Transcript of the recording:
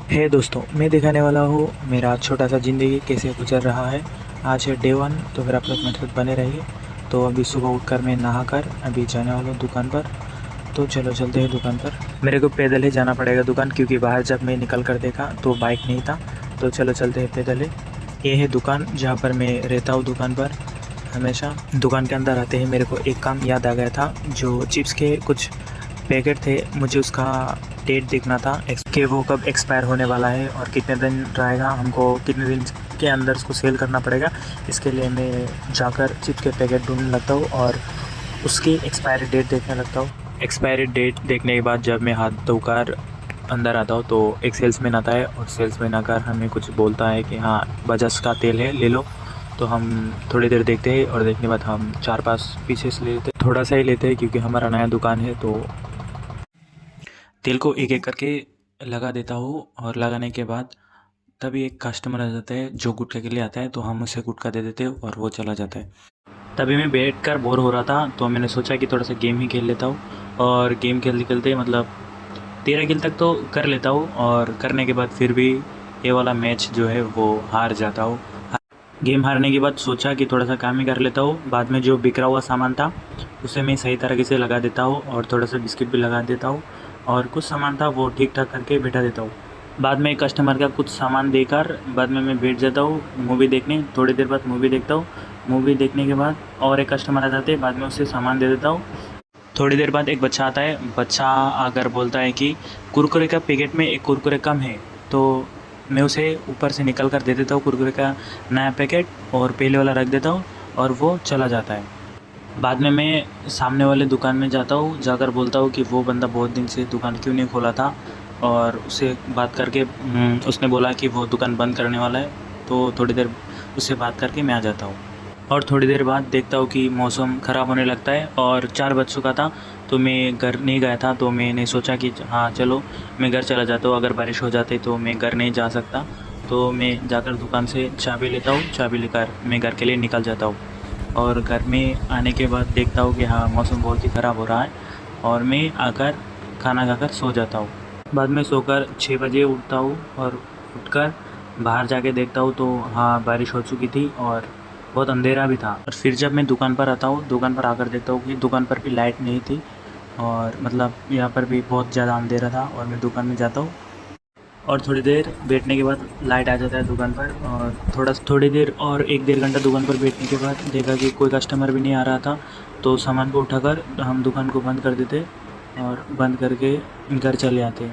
हे दोस्तों, मैं दिखाने वाला हूँ मेरा छोटा सा ज़िंदगी कैसे गुजर रहा है। आज है डे 1, तो फिर आप लोग मेरे साथ बने रहिए। तो अभी सुबह उठकर मैं नहाकर अभी जाने वाला हूँ दुकान पर। तो चलो चलते हैं दुकान पर। मेरे को पैदल ही जाना पड़ेगा दुकान, क्योंकि बाहर जब मैं निकल कर देखा तो बाइक नहीं था। तो चलो चलते हैं पैदल ही। ये है दुकान जहाँ पर मैं रहता हूँ दुकान पर हमेशा। दुकान के अंदर आते ही मेरे को एक काम याद आ गया था। जो चिप्स के कुछ पैकेट थे, मुझे उसका डेट देखना था कि वो कब एक्सपायर होने वाला है और कितने दिन रहेगा, हमको कितने दिन के अंदर उसको सेल करना पड़ेगा। इसके लिए मैं जाकर चिप्स के पैकेट ढूंढने लगता हूँ और उसकी एक्सपायरी डेट देखने लगता हूँ। एक्सपायरी डेट देखने के बाद जब मैं हाथ धोकर अंदर आता हूँ तो एक सेल्समैन आता है और सेल्समैन आकर हमें कुछ बोलता है कि हाँ, बजाज का तेल है, ले लो। तो हम थोड़ी देर देखते हैं और देखने के बाद हम 4-5 पीछे से ले लेते हैं। थोड़ा सा ही लेते हैं क्योंकि हमारा नया दुकान है। तो तेल को एक एक करके लगा देता हूँ और लगाने के बाद तभी एक कस्टमर आ जाता है जो गुटखा के लिए आता है। तो हम उसे गुटखा दे देते हैं और वो चला जाता है। तभी मैं बैठ कर बोर हो रहा था तो मैंने सोचा कि थोड़ा सा गेम ही खेल लेता हूँ। और गेम खेलते खेलते मतलब 13 किल तक तो कर लेता हूँ और करने के बाद फिर भी ये वाला मैच जो है वो हार जाता हूँ। गेम हारने के बाद सोचा कि थोड़ा सा काम ही कर लेता हूँ। बाद में जो बिखरा हुआ सामान था उसे मैं सही तरीके से लगा देता हूँ और थोड़ा सा बिस्किट भी लगा देता हूँ और कुछ सामान था वो ठीक ठाक करके बैठा देता हूँ। बाद में कस्टमर का कुछ सामान देकर बाद में मैं बैठ जाता हूँ मूवी देखने। थोड़ी देर बाद मूवी देखता हूँ। मूवी देखने के बाद और एक कस्टमर आ जाते हैं, बाद में उसे सामान दे देता हूँ। थोड़ी देर बाद एक बच्चा आता है। बच्चा आकर बोलता है कि कुरकुरे का पैकेट में एक कुरकुरे कम है। तो मैं उसे ऊपर से निकल कर दे देता हूँ कुरकुरे का नया पैकेट और पहले वाला रख देता हूँ और वो चला जाता है। बाद में मैं सामने वाले दुकान में जाता हूँ, जाकर बोलता हूँ कि वो बंदा बहुत दिन से दुकान क्यों नहीं खोला था। और उससे बात करके उसने बोला कि वो दुकान बंद करने वाला है। तो थोड़ी देर उससे बात करके मैं आ जाता हूँ और थोड़ी देर बाद देखता हूँ कि मौसम ख़राब होने लगता है और 4 बज चुका था। तो मैं घर नहीं गया था। तो मैंने सोचा कि हाँ चलो मैं घर चला जाता हूँ, अगर बारिश हो जाती तो मैं घर नहीं जा सकता। तो मैं जाकर दुकान से चाबी लेता हूँ, चाबी लेकर मैं घर के लिए निकल जाता हूँ। और घर में आने के बाद देखता हूँ कि हाँ, मौसम बहुत ही ख़राब हो रहा है और मैं आकर खाना खाकर सो जाता हूँ। बाद में सोकर 6 बजे उठता हूँ और उठकर बाहर जाके देखता हूँ तो हाँ, बारिश हो चुकी थी और बहुत अंधेरा भी था। और फिर जब मैं दुकान पर आता हूँ, दुकान पर आकर देखता हूँ कि दुकान पर भी लाइट नहीं थी और मतलब यहाँ पर भी बहुत ज़्यादा अंधेरा था। और मैं दुकान में जाता हूँ और थोड़ी देर बैठने के बाद लाइट आ जाता है दुकान पर। और थोड़ी देर और 1-1.5 घंटा दुकान पर बैठने के बाद देखा कि कोई कस्टमर भी नहीं आ रहा था। तो सामान को उठाकर हम दुकान को बंद कर देते और बंद करके घर चले आते।